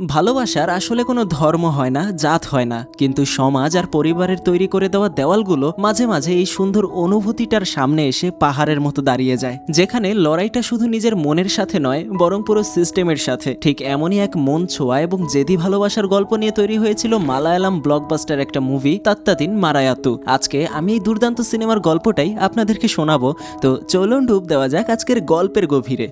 ভালোবাসার আসলে কোনো ধর্ম হয় না, জাত হয় না, কিন্তু সমাজ আর পরিবারের তৈরি করে দেওয়া দেওয়ালগুলো মাঝে মাঝে এই সুন্দর অনুভূতিটার সামনে এসে পাহাড়ের মতো দাঁড়িয়ে যায়, যেখানে লড়াইটা শুধু নিজের মনের সাথে নয় বরং পুরো সিস্টেমের সাথে। ঠিক এমনই এক মন ছোঁয়া এবং জেদি ভালোবাসার গল্প নিয়ে তৈরি হয়েছিল মালায়ালাম ব্লকবাস্টার একটা মুভি তাত্তাদিন মারায়াতু। আজকে আমি এই দুর্দান্ত সিনেমার গল্পটাই আপনাদেরকে শোনাবো। তো চলুন ডুব দেওয়া যাক আজকের গল্পের গভীরে।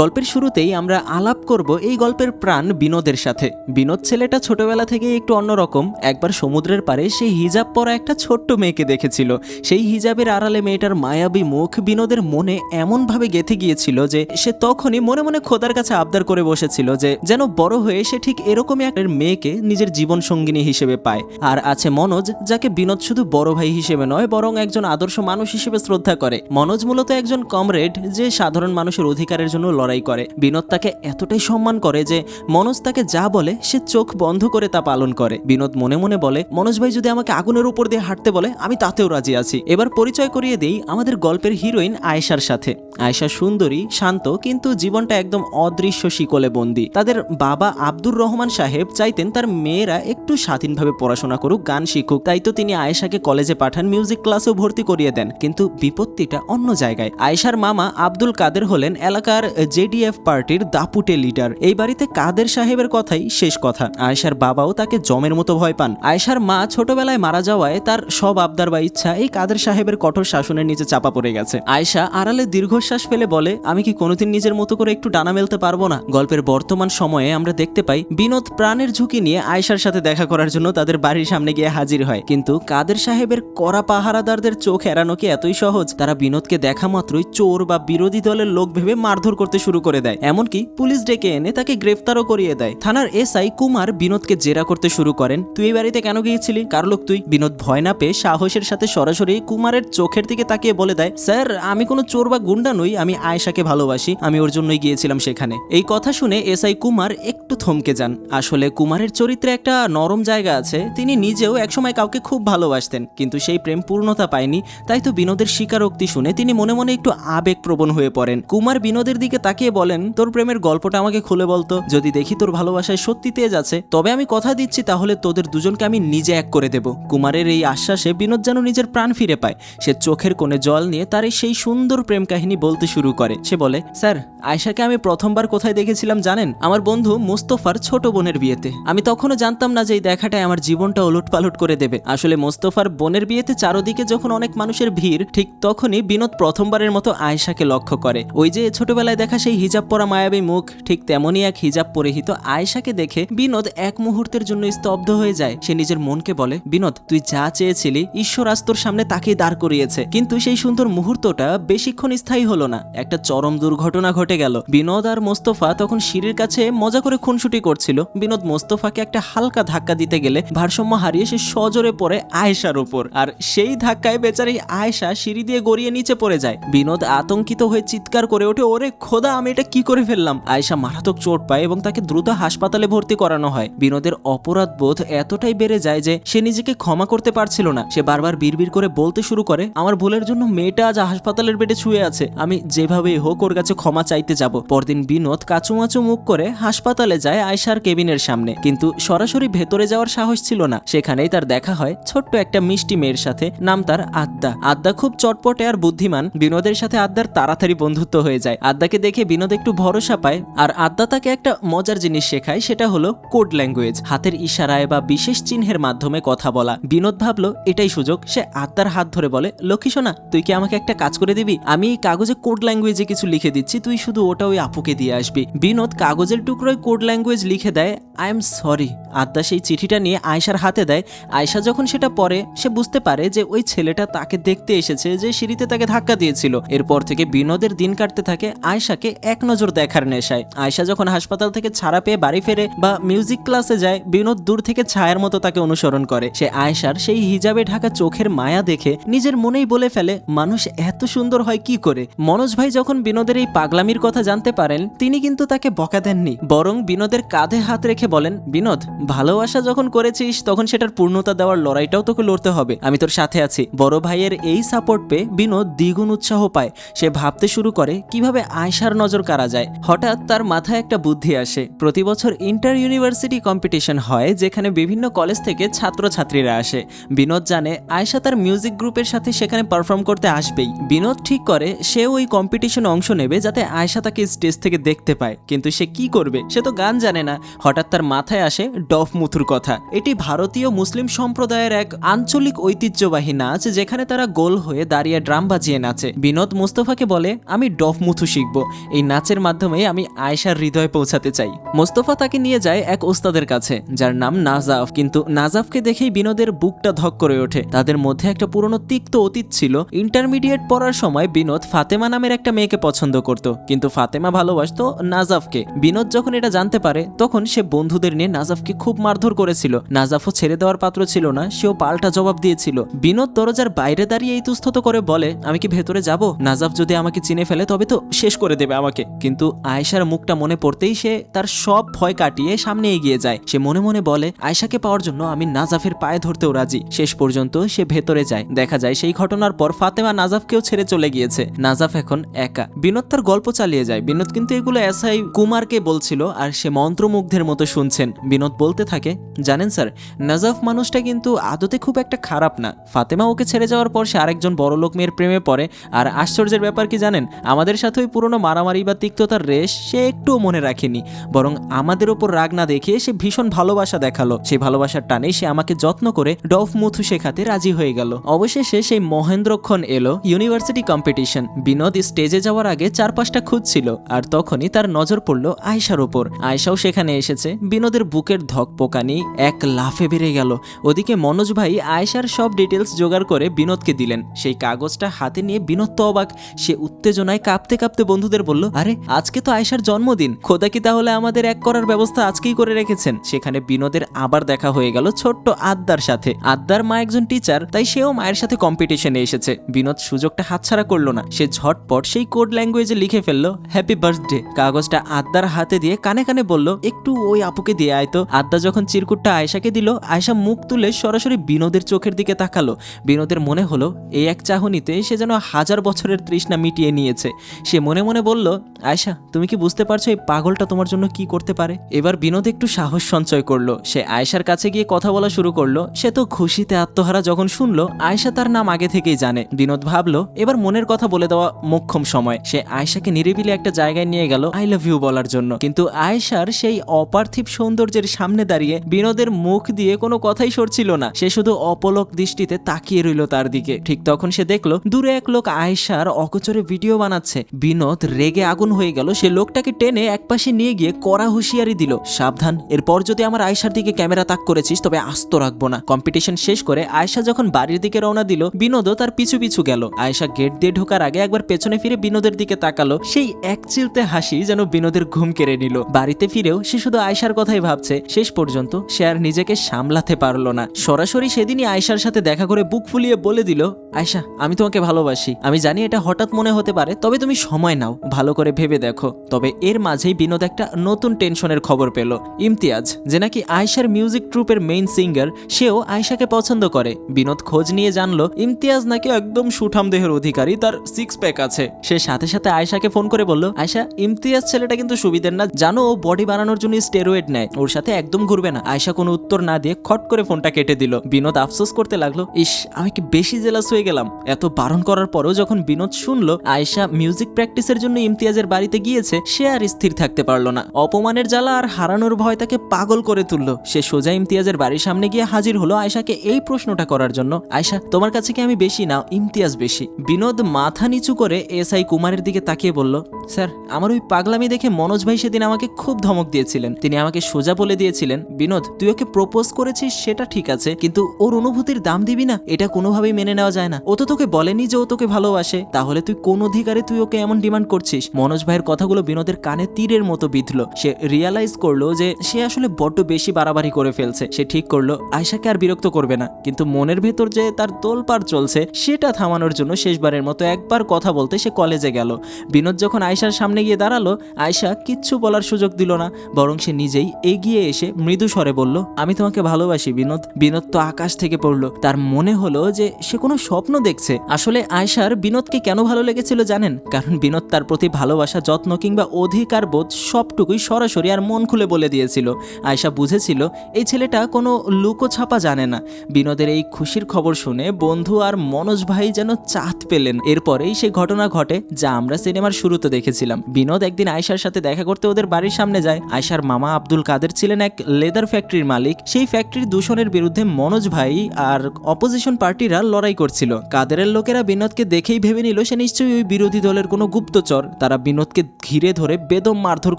গল্পের শুরুতেই আমরা আলাপ করব এই গল্পের প্রাণ বিনোদের সাথে। বিনোদ ছেলেটা ছোটবেলা থেকে একটু অন্যরকম। একবার সমুদ্রের পাড়ে সেই হিজাব পরা একটা ছোট্ট মেয়েকে দেখেছিল। সেই হিজাবের আড়ালে মেয়েটার মায়াবী মুখ বিনোদের মনে এমনভাবে গেঁথে গিয়েছিল যে সে তখনই মনে মনে খোদার কাছে আবদার করে বসেছিল যে যেন বড় হয়ে সে ঠিক এরকমই একটা মেয়েকে নিজের জীবন সঙ্গিনী হিসেবে পায়। আর আছে মনোজ, যাকে বিনোদ শুধু বড় ভাই হিসেবে নয় বরং একজন আদর্শ মানুষ হিসেবে শ্রদ্ধা করে। মনোজ মূলত একজন কমরেড যে সাধারণ মানুষের অধিকারের জন্য লড়াই করে। বিনোদ তাকে এতটাই সম্মান করে যে মনোজ তাকে যা বলে সে চোখ বন্ধ করে তা পালন করে। বিনোদ মনে মনে বলে, মনোজ ভাই যদি আমাকে আগুনের উপর দিয়ে হাঁটতে বলে আমি তাতেও রাজি আছি। এবার পরিচয় করিয়ে দেই আমাদের গল্পের হিরোইন আয়েশার সাথে। আয়েশা সুন্দরী, শান্ত, কিন্তু জীবনটা একদম অদৃশ্য শিকলে বন্দী। তাদের বাবা আব্দুর রহমান সাহেব চাইতেন তার মেয়েরা একটু স্বাধীনভাবে পড়াশোনা করুক, গান শিখুক। তাই তো তিনি আয়েশাকে কলেজে পাঠান, মিউজিক ক্লাসেও ভর্তি করিয়ে দেন। কিন্তু বিপত্তিটা অন্য জায়গায়। আয়েশার মামা আব্দুল কাদের হলেন এলাকার জেডিএফ পার্টির দাপুটে লিডার। এই বাড়িতে কাদের সাহেবের কথাই শেষ কথা। আয়েশার বাবাও তাকে জমের মতো ভয় পান। আয়েশার মা ছোটবেলায় মারা যাওয়ায় তার সব আবদার বা ইচ্ছা এই কাদের সাহেবের কঠোর শাসনের নিচে চাপা পড়ে গেছে। আয়েশা আড়ালে দীর্ঘশ্বাস ফেলে বলে, আমি কি কোনোদিন নিজের মতো করে একটু ডানা মেলতে পারবো না? গল্পের বর্তমান সময়ে আমরা দেখতে পাই বিনোদ প্রাণের ঝুঁকি নিয়ে আয়েশার সাথে দেখা করার জন্য তাদের বাড়ির সামনে গিয়ে হাজির হয়। কিন্তু কাদের সাহেবের কড়া পাহারাদারদের চোখ এড়ানো কি এতই সহজ? তারা বিনোদকে দেখা মাত্রই চোর বা বিরোধী দলের লোক ভেবে মারধর করতে শুরু করে দেয়। এমনকি পুলিশ ডেকে এনে তাকে গ্রেফতারও করিয়ে দেয়। থানার এসআই কুমার বিনোদকে জেরা করতে শুরু করেন। তুই এই বাড়িতে কেন গিয়েছিলি? কার লোক তুই? বিনোদ ভয় না পেয়ে সাহসের সাথে সরাসরি কুমারের চোখের দিকে তাকিয়ে বলে দেয়, স্যার আমি কোনো চোর বা গুন্ডা নই, আমি আয়েশাকে ভালোবাসি, আমি ওর জন্যই গিয়েছিলাম সেখানে। এই কথা শুনে এসআই কুমার একটু থমকে যান। আসলে কুমারের চরিত্রে একটা নরম জায়গা আছে। তিনি নিজেও একসময় কাউকে খুব ভালোবাসতেন, কিন্তু সেই প্রেম পূর্ণতা পায়নি। তাই তো বিনোদের স্বীকারোক্তি শুনে তিনি মনে মনে একটু আবেগপ্রবণ হয়ে পড়েন। কুমার বিনোদের দিকে তাকিয়ে বলেন, তোর প্রেমের গল্পটা আমাকে খুলে বলতো। যদি দেখি তোর ভালোবাসায় সত্যি তেজ আছে, তবে আমি কথা দিচ্ছি তাহলে তোদের দুজনকে আমি নিজে এক করে দেব। কুমারের এই আশ্বাসে বিনোদ যেন নিজের প্রাণ ফিরে পায়। সে চোখের কোণে জল নিয়ে তার সেই সুন্দর প্রেম কাহিনী বলতে শুরু করে। সে বলে, স্যার আয়েশাকে আমি প্রথমবার কোথায় দেখেছিলাম জানেন? আমার বন্ধু মোস্তফার ছোট বোনের বিয়েতে। আমি তখনও জানতাম না যে এই দেখাটাই আমার জীবনটা ওলটপালট করে দেবে। আসলে মোস্তফার বোনের বিয়েতে চারদিকে যখন অনেক মানুষের ভিড়, ঠিক তখনই বিনোদ প্রথমবারের মতো আয়েশাকে লক্ষ্য করে। ওই যে ছোটবেলায় দেখা সেই হিজাব পরা মায়াবী মুখ, ঠিক তেমনই এক হিজাব পরিহিত আয়েশাকে দেখে বিনোদ এক মুহূর্তের জন্য স্তব্ধ হয়ে যায়। সে নিজের মনকে বলে, বিনোদ তুই যা চেয়েছিলি ঈশ্বর আজ তোর সামনে তাকেই দাঁড় করিয়েছে। কিন্তু সেই সুন্দর মুহূর্তটা বেশিক্ষণ স্থায়ী হলো না। একটা চরম দুর্ঘটনা ঘটে গেল। বিনোদ আর মোস্তফা তখন সিঁড়ির কাছে মজা করে খুনসুটি করছিল। বিনোদ মোস্তফাকে একটা হালকা ধাক্কা দিতে গেলে ভারসাম্য হারিয়ে সে সজোরে পড়ে আয়েশার উপর। আর সেই ধাক্কায় বেচারি আয়েশা সিঁড়ি দিয়ে গড়িয়ে নিচে পড়ে যায়। বিনোদ আতঙ্কিত হয়ে চিৎকার করে ওঠে, ওরে খোদা আমি এটা কি করে ফেললাম? আয়েশা মারাত্মক চোট পায় এবং তাকে দ্রুত হাসপাতালে ভর্তি করানো হয়। বিনোদের অপরাধ বোধ এতটাই বেড়ে যায় যে সে নিজেকে ক্ষমা করতে পারছিল না। সে বারবার বিড়বিড় করে বলতে শুরু করে, আমার ভুলের জন্য মেয়েটা আজ হাসপাতালের বেডে শুয়ে আছে, আমি যেভাবেই হোক ওর কাছে ক্ষমা চাইতে যাব। পরদিন বিনোদ কাচুমাচু মুখ করে হাসপাতালে যায় আয়েশার কেবিনের সামনে, কিন্তু সরাসরি ভেতরে যাওয়ার সাহস ছিল না। সেখানেই তার দেখা হয় ছোট্ট একটা মিষ্টি মেয়ের সাথে, নাম তার আদ্যা। আদ্যা খুব চটপটে আর বুদ্ধিমান। বিনোদের সাথে আদ্যার তাড়াতাড়ি বন্ধুত্ব হয়ে যায়। আদ্যাকে দেখে বিনোদ একটু ভরসা পায়। আর আদ্যা তাকে একটা মজার জিনিস শেখায়, সেটা হলো কোড ল্যাঙ্গুয়েজ, হাতের ইশারায় বা বিশেষ চিহ্নের মাধ্যমে কথা বলা। বিনোদ ভাবলো এটাই সুযোগ। সে আদ্যার হাত ধরে বলে, লক্ষ্মী সোনা তুই কি আমাকে একটা কাজ করে দিবি? আমি এই কাগজে কোড ল্যাঙ্গুয়েজে কিছু লিখে দিচ্ছি, তুই শুধু ওটা ওই আপুকে দিয়ে আসবি। বিনোদ কাগজের টুকরোয় কোড ল্যাঙ্গুয়েজ লিখে দেয়, আই এম সরি। আদ্যা সেই চিঠিটা নিয়ে আয়েশার হাতে দেয়। আয়েশা যখন সেটা পড়ে সে বুঝতে পারে যে ওই ছেলেটা তাকে দেখতে এসেছে যে সিঁড়িতে তাকে ধাক্কা দিয়েছিল। এরপর থেকে বিনোদের দিন কাটতে থাকে আয়েশাকে এক নজর দেখার নেশায়। আয়েশা যখন হাসপাতাল থেকে ছাড়া পেয়ে বাড়ি ফেরে বা মিউজিক ক্লাসে যায়, বিনোদ দূর থেকে ছায়ার মতো তাকে অনুসরণ করে। সে আয়েশার সেই হিজাবে ঢাকা চোখের মায়া দেখে নিজের মনেই বলে ফেলে, মানুষ এত সুন্দর হয় কি করে? মনোজ ভাই যখন বিনোদের এই পাগলামির কথা জানতে পারেন, তিনি কিন্তু তাকে বকা দেননি, বরং বিনোদের কাঁধে হাত রেখে বলেন, বিনোদ ভালোবাসা যখন করেছিস তখন সেটার পূর্ণতা দেওয়ার লড়াইটাও তোকে লড়তে হবে, আমি তোর সাথে আছি। বড় ভাইয়ের এই সাপোর্ট পেয়ে বিনোদ দ্বিগুণ উৎসাহ পায়। সে ভাবতে শুরু করে কিভাবে আয়শার নজর কাড়া যায়। হঠাৎ তার মাথায় একটা বুদ্ধি আসে। প্রতি বছর ইন্টার ইউনিভার্সিটি কম্পিটিশন হয়, যেখানে বিভিন্ন কলেজ থেকে ছাত্রছাত্রীরা আসে। বিনোদ জানে আয়শা তার মিউজিক গ্রুপের সাথে সেখানে পারফর্ম করতে আসবেই। বিনোদ ঠিক করে সে ওই কম্পিটিশনে অংশ নেবে যাতে আয়শা তাকে স্টেজ থেকে দেখতে পায়। কিন্তু সে কি করবে, সে তো গান জানে না। হঠাৎ তার মাথায় আসে ডফ মুথুর কথা। এটি ভারতীয় মুসলিম সম্প্রদায়ের এক আঞ্চলিক ঐতিহ্যবাহী নাচ, যেখানে তারা গোল হয়ে দাঁড়িয়ে ড্রাম বাজিয়ে নাচে। বিনোদ মোস্তফাকে বলে, আমি ডফ মুথু শিখব, এই নাচের মাধ্যমে আমি আয়শার হৃদয়ে পৌঁছাতে চাই। মোস্তফা তাকে নিয়ে যায় এক ওস্তাদের কাছে, যার নাম নাজাফ। কিন্তু নাজাফকে দেখেই বিনোদের বুকটা ধক করে ওঠে। তাদের মধ্যে একটা পুরনো তিক্ত অতীত ছিল। ইন্টারমিডিয়েট পড়ার সময় বিনোদ ফাতেমা নামের একটা মেয়েকে পছন্দ করত, কিন্তু ফাতেমা ভালোবাসতো নাজাফকে। বিনোদ যখন এটা জানতে পারে তখন সে বন্ধুদের নিয়ে নাজাফকে খুব মারধর করেছিল। নাজাফও ছেড়ে দেওয়ার পাত্র ছিল না, সেও পাল্টা জবাব দিয়েছিল। বিনোদ দরজার বাইরে দাঁড়িয়ে ইতস্তত করে বলে, আমি কি ভেতরে যাব? নাজাফ যদি আমাকে চিনে ফেলে তবে তো শেষ করে দেবে আমাকে। কিন্তু আয়েশার মুখটা মনে পড়তেই সে তার সব ভয় কাটিয়ে সামনে এগিয়ে যায়। সে মনে মনে বলে, আয়েশাকে পাওয়ার জন্য আমি নাজাফের পায়ে ধরতেও রাজি। শেষ পর্যন্ত সে ভেতরে যায়। দেখা যায় সেই ঘটনার পর ফাতেমা নাজাফকেও ছেড়ে চলে গিয়েছে। নাজাফ এখন একা। বিনোদ তার গল্প চালিয়ে যায়। বিনোদ কিন্তু এগুলো এসআই কুমারকে বলছিল, আর সে মন্ত্রমুগ্ধের মতো শুনছেন। বিনোদ বলতে থাকে, জানেন স্যার, নাজাফ মানুষটা কিন্তু আদতে খুব একটা খারাপ না। ফাতেমা ওকে ছেড়ে যাওয়ার পর সে আরেকজন বড়লোক মেয়ের প্রেমে পড়ে। আর আশ্চর্যের ব্যাপার কি জানেন, আমাদের সাথে ওই পুরনো মারামারি বা তিক্ততার রেশ সে একটুও মনে রাখেনি, বরং আমাদের ওপর রাগ না দেখিয়ে সে ভীষণ ভালোবাসা দেখালো। সেই ভালোবাসার টানে সে আমাকে যত্ন করে ডফ মুথু শেখাতে রাজি হয়ে গেল। অবশেষে সেই মহেন্দ্রক্ষণ এলো ইউনিভার্সিটি কম্পিটিশন। বিনোদ স্টেজে যাওয়ার আগে চারপাশটা খুঁজছিল, আর তখনই তার নজর পড়ল আয়শার ওপর। আয়শাও সেখানে এসেছে। বিনোদের বুকের ধক পোকানি এক লাফে বেড়ে গেল। ওদিকে মনোজ ভাই আয়শার সব ডিটেলস জোগাড় করে বিনোদকে দিলেন। সেই কাগজটা হাতে নিয়ে বিনোদ তো অবাক। সে উত্তেজনায় কাঁপতে কাঁপতে বন্ধুদের বলল, আরে আজকে তো আয়শার জন্মদিন, খোদা কি তাহলে আমাদের এক করার ব্যবস্থা আজকেই করে রেখেছেন? সেখানে বিনোদের আবার দেখা হয়ে গেল ছোট্ট আদ্দার সাথে। আদ্দার মা একজন টিচার, তাই সেও মায়ের সাথে কম্পিটিশনে এসেছে। বিনোদ সুযোগটা হাতছাড়া করলো না। সে ঝটপট সেই কোড ল্যাঙ্গুয়েজে লিখে ফেললো হ্যাপি বার্থডে। কাগজটা আদ্দার হাতে দিয়ে কানে কানে বলল, একটু ওই আপুকে দিয়ে আয় তো। আদ্দা যখন চিরকুটটা আয়শাকে দিল, আয়শা মুখ তুলে সরাসরি বিনোদের চোখের দিকে তাকালো। বিনোদের মনে হলো এই এক চাহনিতে সে যেন 1000 বছরের তৃষ্ণা মিটিয়ে নিয়েছে। সে মনে মনে বলল, আয়শা, তুমি কি বুঝতে পারছো এই পাগলটা তোমার জন্য কি করতে পারে? এবার বিনোদ একটু সাহস সঞ্চয় করলো। সে আয়শার কাছে গিয়ে কথা বলা শুরু করলো। সে তো খুশিতে আত্মহারা যখন শুনলো আয়শা তার নাম আগে থেকেই জানে। বিনোদ ভাবলো এবার মনের কথা বলে দেওয়া মোক্ষম সময়। সে আয়শাকে নিরিবিলি একটা জায়গায় নিয়ে গেল আই লাভ ইউ বলার জন্য। কিন্তু আয়শার সেই অপার্থিব সৌন্দর্যের সামনে দাঁড়িয়ে বিনোদের মুখ দিয়ে কোনো কথাই সরছিল না। সে শুধু অপলক দৃষ্টিতে তাকিয়ে রইল তার দিকে। ঠিক তখন সে দেখলো দূরে এক লোক আয়শার অগোচরে ভিডিও বানাচ্ছে। বিনোদ রেগে আগুন হয়ে গেল। সে লোকটাকে টেনে একপাশে নিয়ে গিয়ে কড়া হুঁশিয়ারি দিল, সাবধান, এরপর যদি আমার আয়শার দিকে ক্যামেরা তাক করেছিস তবে আস্ত রাখবো না। কম্পিটিশন শেষ করে আয়শা যখন বাড়ির দিকে রওনা দিল, বিনোদও তার পিছু পিছু গেল। আয়শা গেট দিয়ে ঢোকার আগে একবার পেছনে ফিরে বিনোদের দিকে তাকালো। সেই এক চিলতে হাসি যেন বিনোদের ঘুম কেড়ে নিল। বাড়িতে ফিরেও সে শুধু আয়শার কথাই ভাবছে। শেষ পর্যন্ত সে আর নিজেকে সামলাতে পারলো না। সরাসরি সেদিনই আয়শার সাথে দেখা করে বুক ফুলিয়ে বলে দিল, আয়শা, আমি তোমাকে ভালোবাসি। আমি জানি এটা হঠাৎ মনে হতে পারে, তবে তুমি সময় নাও, ভালো করে ভেবে দেখো। তবে এর মাঝেই বিনোদ একটা নতুন টেনশনের খবর পেল। ইমতিয়াজ, যে নাকি আয়শার মিউজিক ট্রুপের মেইন সিঙ্গার, সেও আয়শাকে পছন্দ করে। বিনোদ খোঁজ নিয়ে জানলো ইমতিয়াজ নাকি একদম সুঠাম দেহের অধিকারী, তার 6 প্যাক আছে। সে সাথে সাথে আয়শাকে ফোন করে বলল, আয়শা, ইমতিয়াজ ছেলেটা কিন্তু সুবিধের না, জানো ও বডি বানানোর জন্য স্টেরয়েড নেয়, ওর সাথে একদম ঘুরবে না। আয়শা কোনো উত্তর না দিয়ে খট করে ফোনটা কেটে দিল। বিনোদ আফসোস করতে লাগলো, ইস, আমি কি বেশি জেলাস হয়ে গেলাম। এত বারণ করার পরও যখন বিনোদ শুনলো আয়শা মিউজিক প্র্যাকটিসের জন্য ইমতিয়াজের বাড়িতে গিয়েছে, সে আর স্থির থাকতে পারলো না। অপমানের জ্বালা আর হারানোর ভয় তাকে পাগল করে তুললো। সে সোজা ইমতিয়াজের বাড়ির সামনে গিয়ে হাজির হলো আয়শাকে এই প্রশ্নটা করার জন্য, আয়শা, তোমার কাছে কি আমি বেশি না ইমতিয়াজ বেশি? বিনোদ মাথা নিচু করে এসআই কুমারের দিকে তাকিয়ে বলল, স্যার, আমার ওই পাগলামি দেখে মনোজ ভাই সেদিন আমাকে খুব ধমক দিয়েছিলেন। তিনি আমাকে সোজা বলে দিয়েছিলেন, বিনোদ, তুই ওকে প্রপোজ করেছিস সেটা ঠিক আছে, কিন্তু ওর অনুভূতির দাম দিবি না, এটা কোনোভাবেই মেনে নেওয়া যায় না। ও তো তোকে বলেনি যে ও তোকে ভালোবাসে, তাহলে তুই কোন অধিকারে তুই ওকে এমন ডিমান্ড করছিস? মনোজ ভাইয়ের কথাগুলো বিনোদের কানে তীরের মতো বিঁধলো। সে রিয়ালাইজ করলো যে সে আসলে বড্ড বেশি বাড়াবাড়ি করে ফেলছে। সে ঠিক করলো আয়শাকে আর বিরক্ত করবে না, কিন্তু মনের ভেতর যে তার তোলপাড় চলছে সেটা থামানোর জন্য শেষবারের মতো একবার কথা বলতে সে কলেজে গেল। বিনোদ যখন আয়শার সামনে গিয়ে দাঁড়ালো, আয়শা কিচ্ছু বলার সুযোগ দিল না, বরং সে নিজেই এগিয়ে এসে মৃদু স্বরে বলল, আমি তোমাকে ভালোবাসি বিনোদ। বিনোদ তো আকাশ থেকে পড়লো। তার মনে হলো যে সে কোনো স্বপ্ন দেখছে। আসলে আয়েশার বিনোদকে কেন ভালো লেগেছিল জানেন? কারণ বিনোদ তার প্রতি ভালোবাসা, যত্ন কিংবা অধিকার বোধ সবটুকুই সরাসরি আর মন খুলে বলে দিয়েছিল। আয়েশা বুঝেছিল এই ছেলেটা কোনো লুকোছাপা জানে না। বিনোদের এই খুশির খবর শুনে বন্ধু আর মনোজ ভাই যেন চাঁদ পেলেন। এরপরেই সেই ঘটনা ঘটে যা আমরা সিনেমার শুরুতে দেখেছিলাম। বিনোদ একদিন আয়েশার সাথে দেখা করতে ওদের বাড়ির সামনে যায়। আয়েশার মামা আব্দুল কাদের ছিলেন এক লেদার ফ্যাক্টরির মালিক। সেই ফ্যাক্টরির দূষণের বিরুদ্ধে মনোজ ভাই আর অপোজিশন পার্টিরা লড়াই করছিল। কাদেরের লোকেরা বিনোদকে দেখেই ভেবে নিল সে নিশ্চয়ই ওই বিরোধী দলের কোনো গুপ্তচর। তারা বিনোদকে ঘিরে ধরে বেদম মারধর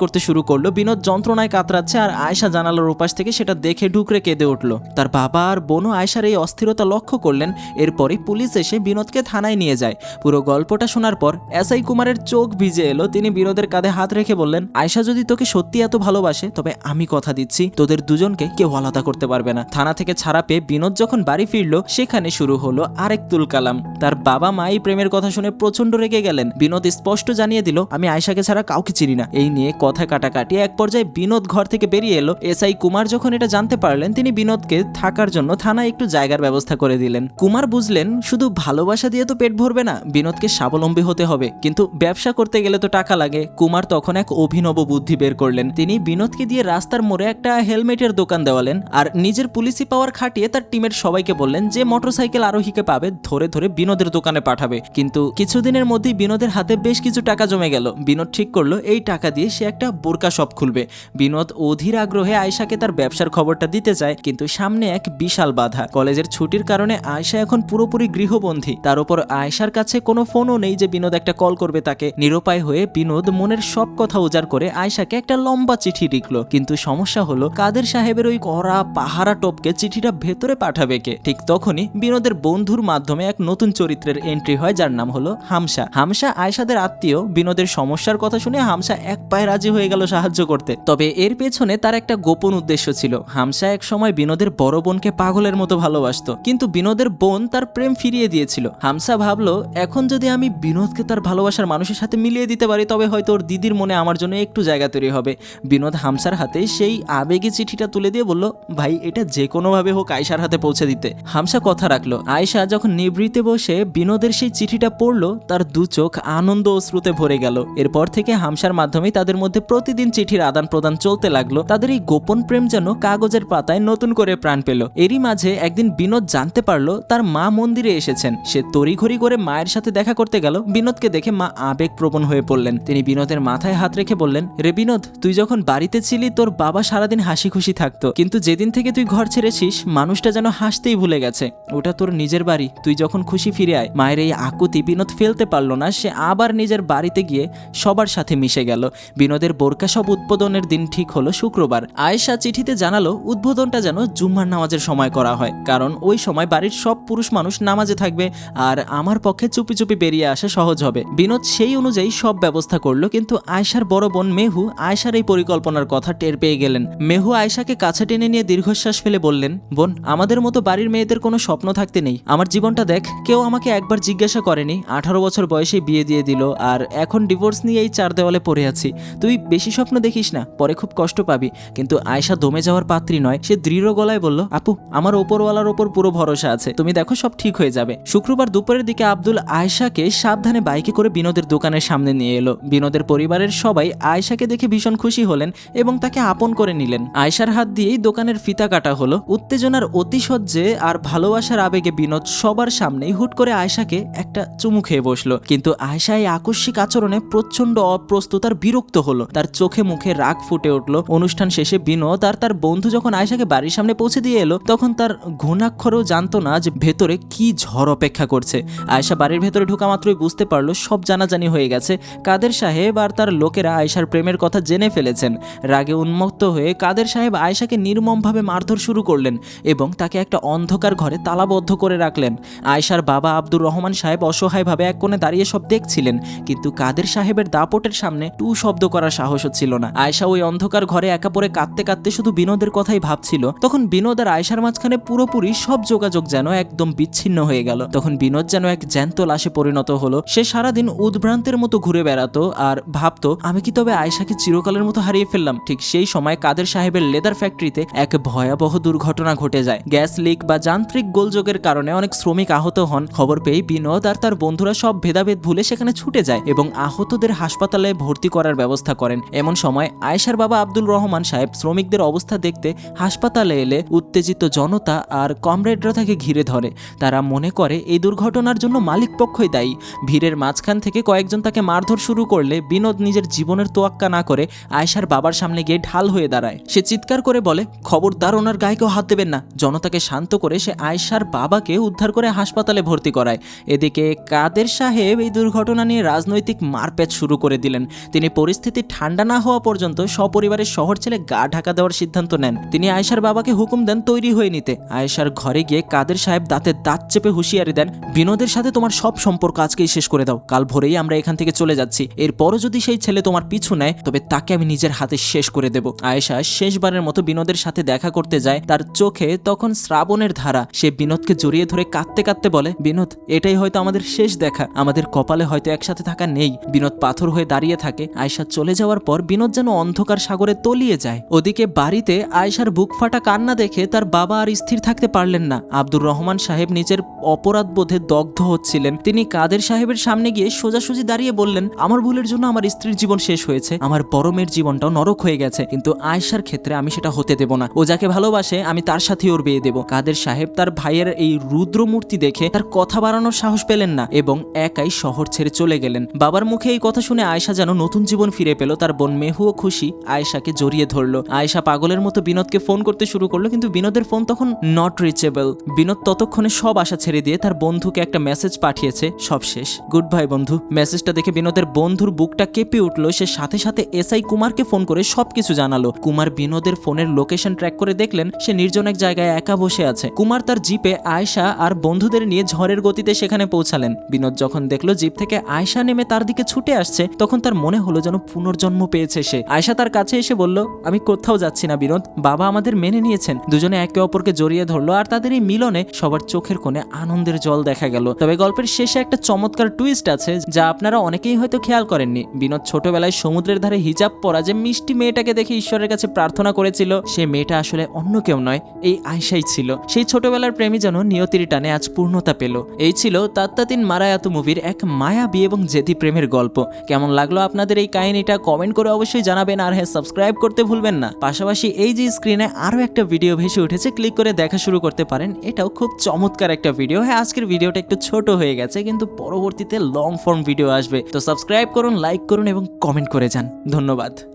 করতে শুরু করলো। বিনোদ যন্ত্রণায় কাতরাচ্ছে আর আয়েশা জানালার উপাস থেকে সেটা দেখে ঢুকরে কেঁদে উঠল। তার বাবা আর বোনও আয়েশার এই অস্থিরতা লক্ষ্য করলেন। এরপরে পুলিশ এসে বিনোদকে থানায় নিয়ে যায়। পুরো গল্পটা শোনার পর এসআই কুমারের চোখ ভিজে এলো। তিনি বিনোদের কাঁধে হাত রেখে বললেন, আয়েশা যদি তোকে সত্যি এত ভালোবাসে তবে আমি কথা দিচ্ছি তোদের দুজনকে কেউ আলাদা করতে পারবে না। থানা থেকে ছাড়া পেয়ে বিনোদ যখন বাড়ি ফিরল সেখানে শুরু হলো আরেক তুলকালাম। তার বাবা মা এই প্রেমের কথা শুনে প্রচন্ড রেগে গেলেন। বিনোদ স্পষ্ট জানিয়ে দিল, আমি আয়েশাকে ছাড়া কাউকে চিনি না। এই নিয়ে কথা কাটাকাটি এক পর্যায়ে বিনোদ ঘর থেকে বেরিয়ে এলো। এসআই কুমার যখন এটা জানতে পারলেন তিনি বিনোদকে থাকার জন্য থানায় একটু জায়গার ব্যবস্থা করে দিলেন। কুমার বুঝলেন শুধু ভালোবাসা দিয়ে তো পেট ভরবে না, বিনোদকে স্বাবলম্বী হতে হবে, কিন্তু ব্যবসা করতে গেলে তো টাকা লাগে। কুমার তখন এক অভিনব বুদ্ধি বের করলেন। তিনি বিনোদকে দিয়ে রাস্তার মোড়ে একটা হেলমেটের দোকান দেওয়ালেন আর নিজের পুলিশি পাওয়ার খাটিয়ে তার টিমের সবাইকে বললেন যে মোটরসাইকেল আরোহীকে পাবে ধরে ধরে বিনোদের দোকানে পাঠাবে। কিন্তু কিছুদিনের মধ্যেই বিনোদের হাতে বেশ কিছু টাকা জমে গেল। বিনোদ ঠিক করলো এই টাকা দিয়ে সে একটা বোরকা শপ খুলবে। বিনোদ অধীর আগ্রহে আয়েশাকে তার ব্যবসার খবরটা দিতে চায়, কিন্তু সামনে এক বিশাল বাধা। কলেজের ছুটির কারণে আয়েশা এখন পুরোপুরি গৃহবন্দী। তার উপর আয়েশার কাছে কোনো ফোনও নেই যে বিনোদ একটা কল করবে তাকে। নিরুপায় হয়ে বিনোদ মনের সব কথা উজাড় করে আয়েশাকে একটা লম্বা চিঠি লিখলো। কিন্তু সমস্যা হলো কাদের সাহেবের ওই কড়া পাহারা টপকে চিঠিটা ভেতরে পাঠাবে কে? ঠিক তখনই বিনোদের বন্ধুর মাধ্যমে এক নতুন চরিত্রের এন্ট্রি হয় যার নাম হলো হামসা। হামসা আয়েশাদের আত্মীয়। বিনোদের সমস্যার কথা শুনে হামসা এক পায়ে রাজি হয়ে গেল সাহায্য করতে। তবে এর পেছনে তার একটা গোপন উদ্দেশ্য ছিল। হামসা এক সময় বিনোদের বড় বোনকে পাগলের মতো ভালোবাসতো, কিন্তু বিনোদের বোন তার প্রেম ফিরিয়ে দিয়েছিল। হামসা ভাবলো এখন যদি আমি বিনোদকে তার ভালোবাসার মানুষের সাথে মিলিয়ে দিতে পারি তবে হয়তো ওর দিদির মনে আমার জন্য একটু জায়গা তৈরি হবে। বিনোদ হামসার হাতে সেই আবেগী চিঠিটা তুলে দিয়ে বলল, ভাই এটা যে কোনোভাবে হোক আয়েশার হাতে পৌঁছে দিতে। হামসা কথা রাখলো। আয়েশা যখন নিভৃতে বসে বিনোদের সেই চিঠিটা পড়লো তার দু চোখ আনন্দ অশ্রুতে ভরে গেল। এরপর থেকে হামসার মাধ্যমে তাদের মধ্যে প্রতিদিন চিঠির আদান প্রদান চলতে লাগলো। তাদের এই গোপন প্রেম যেন কাগজের পাতায় নতুন করে প্রাণ পেল। এরই মাঝে একদিন বিনোদ জানতে পারলো তার মা মন্দিরে এসেছেন। সে তড়িঘড়ি করে মায়ের সাথে দেখা করতে গেল। বিনোদকে দেখে মা আবেগপ্রবণ হয়ে পড়লেন। তিনি বিনোদের মাথায় হাত রেখে বললেন, রে বিনোদ, তুই যখন বাড়িতে ছিলি তোর বাবা সারাদিন হাসি খুশি থাকতো, কিন্তু যেদিন থেকে তুই ঘর ছেড়েছিস মানুষটা যেন হাসতেই ভুলে গেছে। ওটা তোর নিজের বাড়ি, তুই যখন খুশি ফিরে আয়। মায়ের এই আকুতি বিনোদ ফেলতে পারলো না। সে আবার নিজের বাড়িতে গিয়ে সবার সাথে মিশে গেল। বিনোদের বোরকা সব উদ্বোধনের দিন ঠিক হলো শুক্রবার। আয়েশা চিঠিতে জানালো উদ্বোধনটা যেন জুম্মার নামাজের সময় করা হয়, কারণ ওই সময় বাড়ির সব পুরুষ মানুষ নামাজে থাকবে আর আমার পক্ষে চুপি চুপি বেরিয়ে আসা সহজ হবে। বিনোদ সেই অনুযায়ী সব ব্যবস্থা করলো, কিন্তু আয়েশার বড় বোন মেহু আয়েশার এই পরিকল্পনার কথা টের পেয়ে গেলেন। মেহু আয়েশাকে কাছে টেনে নিয়ে দীর্ঘশ্বাস ফেলে বললেন, বোন, আমাদের মতো বাড়ির মেয়েদের কোনো স্বপ্ন থাকতে নেই। আমার জীবনটা দেখ, কেউ আমাকে একবার জিজ্ঞাসা করেনি, 18 বছর বয়সে বিয়ে দিয়ে দিল আর এখন ডিভোর্স নিয়ে এই চার দেওয়ালে পড়ে আছি। তুই বেশি স্বপ্ন দেখিস না, পরে খুব কষ্ট পাবি। কিন্তু আয়েশা দমে যাওয়ার পাত্রী নয়। সে দৃঢ় গলায় বলল, আপু, আমার ওপরওয়ালার ওপর পুরো ভরসা আছে, তুমি দেখো সব ঠিক হয়ে যাবে। শুক্রবার দুপুরের দিকে আব্দুল আয়েশাকে সাবধানে বাইকে করে বিনোদের দোকানের সামনে নিয়ে এলো। বিনোদের পরিবারের সবাই আয়েশাকে দেখে ভীষণ খুশি হলেন এবং তাকে আপন করে নিলেন। আয়েশার হাত দিয়েই দোকানের ফিতা কাটা হলো। উত্তেজনার অতিশয্যে আর ভালোবাসার আবেগে বিনোদ সবার সামনেই হুট করে আয়েশাকে একটা চুমু খেয়ে বসলো। কিন্তু আয়েশা এই আকস্মিক আচরণে প্রচন্ড অপ্রস্তুত আর বিরক্ত হলো। তার চোখে মুখে রাগ ফুটে উঠলো। অনুষ্ঠান শেষে বিনোদ আর তার বন্ধু যখন আয়েশাকে বাড়ির সামনে পৌঁছে দিয়ে এলো তখন তার ঘুণাক্ষরেও জানতো না যে ভেতরে কি ঝড় অপেক্ষা করছে। আয়েশা বাড়ির ভেতরে ঢোকা মাত্রই বুঝতে পারলো সব জানাজানি হয়ে গেছে। কাদের সাহেব আর তার লোকেরা আয়েশার প্রেমের কথা জেনে ফেলেছেন। রাগে উন্মত্ত হয়ে কাদের সাহেব আয়েশাকে নির্মমভাবে মারধর শুরু করলেন এবং তাকে একটা অন্ধকার ঘরে তালাবদ্ধ করে রাখলেন। আয়েশার বাবা আব্দুর রহমান সাহেব অসহায়ভাবে এক কোণে দাঁড়িয়ে সব দেখছিলেন, কিন্তু কাদের সাহেবের দাপটের সামনে টু শব্দ করার সাহস হচ্ছিল না। আয়েশা ওই অন্ধকার ঘরে একা পড়ে কাঁদতে কাঁদতে শুধু বিনোদের কথাই ভাবছিল। তখন বিনোদ আর আয়েশার মাঝখানে পুরোপুরি সব যোগাযোগ যেন একদম বিচ্ছিন্ন হয়ে গেল। তখন বিনোদ যেন এক জ্যান্ত লাশে পরিণত হলো। সে সারাদিন উদ্ভ্রান্তের মতো ঘুরে বেড়াতো আর ভাবতো, আমি কি তবে আয়েশাকে চিরকালের মতো হারিয়ে ফেললাম? ঠিক সেই সময় কাদের সাহেব সাহেবের লেদার ফ্যাক্টরিতে এক ভয়াবহ দুর্ঘটনা ঘটে যায়। গ্যাস লিক বা যান্ত্রিক গোলযোগের কারণে অনেক শ্রমিক আহত হন। খবর পেয়ে বিনোদ আর তার বন্ধুরা সব ভেদাভেদ ভুলে সেখানে ছুটে যায় এবং আহতদের হাসপাতালে ভর্তি করার ব্যবস্থা করেন। এমন সময় আয়েশার বাবা আব্দুল রহমান সাহেব শ্রমিকদের অবস্থা দেখতে হাসপাতালে এলে উত্তেজিত জনতা আর কমরেডরা তাকে ঘিরে ধরে। তারা মনে করে এই দুর্ঘটনার জন্য মালিক পক্ষই দায়ী। ভিড়ের মাঝখান থেকে কয়েকজন তাকে মারধর শুরু করলে বিনোদ নিজের জীবনের তোয়াক্কা না করে আয়েশার বাবার সামনে গিয়ে ঢাল হয়ে দাঁড়ায়। সে চিৎকার করে বলে, খবরদার ওনার গায়ে কেউ হাত দেবেন না। জনতাকে শান্ত করে সে আয়েশার বাবাকে উদ্ধার করে হাসপাতালে ভর্তি করায়। এদিকে কাদের সাহেব এই দুর্ঘটনা নিয়ে রাজনৈতিক মারপ্যাচ শুরু করে দিলেন। তিনি পরিস্থিতি ঠান্ডা না হওয়া পর্যন্ত সপরিবারের শহর ছেড়ে গা ঢাকা দেওয়ার সিদ্ধান্ত নেন। তিনি আয়েশার বাবাকে হুকুম দেন তৈরি হয়ে নিতে। আয়েশার ঘরে গিয়ে কাদের সাহেব দাঁতে দাঁত চেপে হুঁশিয়ারি দেন, বিনোদের সাথে তোমার সব সম্পর্ক আজকেই শেষ করে দাও। কাল ভোরেই আমরা এখান থেকে চলে যাচ্ছি। এরপরও যদি সেই ছেলে তোমার পিছু নেয় তবে তাকে আমি নিজের হাতে শেষ করে দেব। আয়েশা শেষবারের মতো বিনোদের সাথে দেখা করতে যায়। তার চোখে তখন শ্রাবণের ধারা। সে বিনোদকে জড়িয়ে ধরে কাঁদতে কাঁদতে বলে, বিনোদ, এটাই হয়তো আমাদের শেষ দেখা। আমাদের কপালে হয়তো একসাথে থাকা নেই। বিনোদ পাথর হয়ে দাঁড়িয়ে থাকে। আয়েশা চলে যাওয়ার পর বিনোদ যেন অন্ধকার সাগরে তলিয়ে যায়। ওদিকে বাড়িতে আয়েশার বুক ফাটা কান্না দেখে তার বাবা আর স্থির থাকতে পারলেন না। আব্দুর রহমান সাহেব নিজের অপরাধ বোধে দগ্ধ হচ্ছিলেন। তিনি কাদের সাহেবের সামনে গিয়ে সোজাসুজি দাঁড়িয়ে বললেন, আমার ভুলের জন্য আমার স্ত্রীর জীবন শেষ হয়েছে। আমার বড় মেয়ের জীবনটাও নরক হয়ে গেছে, কিন্তু আয়েশার ক্ষেত্রে আমি সেটা হতে দেব না। ও যাকে ভালোবাসে আমি তার সাথে ওর বিয়ে দেব। কাদের সাহেব তার ভাইয়ের এই রুদ্রমূর্তি দেখে তার কথা বাড়ানোর সাহস পেলেন না এবং একাই শহর ছেড়ে চলে গেলেন। বাবার মুখে এই কথা শুনে আয়েশা যেন নতুন জীবন ফিরে পেল। তার বোন মেহুও খুশি আয়েশাকে জড়িয়ে ধরলো। আয়েশা পাগলের মতো বিনোদকে ফোন করতে শুরু করলো, কিন্তু বিনোদের ফোন তখন নট রিচেবল। বিনোদ ততক্ষণে সব আশা ছেড়ে দিয়ে তার বন্ধুকে একটা মেসেজ পাঠিয়েছে, সব শেষ, গুড বাই বন্ধু। মেসেজটা দেখে বিনোদের বন্ধুর বুকটা কেঁপে উঠলো। সে সাথে সাথে এসআই কুমারকে ফোন করে সবকিছু জানালো। কুমার বিনোদের ফোনের লোকেশন ট্র্যাক করে দেখলেন সে নির্জন এক জায়গায় একা বসে আছে। কুমার তার জিপে আয়েশা আর বন্ধুদের নিয়ে ঝড়ের গতিতে সেখানে পৌঁছালেন। বিনোদ যখন দেখলো জিপ থেকে আয়েশা নেমে তার দিকে ছুটে আসছে, তখন তার মনে হলো যেন পুনর্জন্ম পেয়েছে সে। আয়েশা তার কাছে এসে বলল, আমি কোথাও যাচ্ছি না বিনোদ, বাবা আমাদের মেনে নিয়েছেন। দুজনে একে অপরকে জড়িয়ে ধরলো আর তাদের এই মিলনে সবার চোখের কোণে আনন্দের জল দেখা গেল। তবে গল্পের শেষে একটা চমৎকার টুইস্ট আছে যা আপনারা অনেকেই হয়তো খেয়াল করেননি। বিনোদ ছোটবেলায় সমুদ্রের ধারে হিজাব পরা যে মিষ্টি মেয়েটাকে দেখে ঈশ্বরের কাছে প্রার্থনা করেছিল, সে মেয়েটা আসলে অন্য কেউ নয়, এই আয়েশাই ছিল। সেই ছোটবেলার প্রেমী যেন নিয়তির টানে আজ পূর্ণতা পেল। এই ছিল তাত্তাতিন মারায়াতু মুভির এক মায়াবী এবং জেদি প্রেমের গল্প। কেমন লাগলো আপনাদের এই কাহিনীটা কমেন্ট করে অবশ্যই জানাবেন। আর হ্যাঁ, সাবস্ক্রাইব করতে ভুলবেন না। পাশাপাশি এই যে স্ক্রিনে আরো একটা ভিডিও ভেসে উঠেছে, ক্লিক করে দেখা শুরু করতে পারেন। এটাও খুব চমৎকার একটা ভিডিও। হ্যাঁ, আজকের ভিডিওটা একটু ছোট হয়ে গেছে, কিন্তু পরবর্তীতে লং ফর্ম ভিডিও আসবে। তো সাবস্ক্রাইব করুন, লাইক করুন এবং কমেন্ট করে যান। ধন্যবাদ।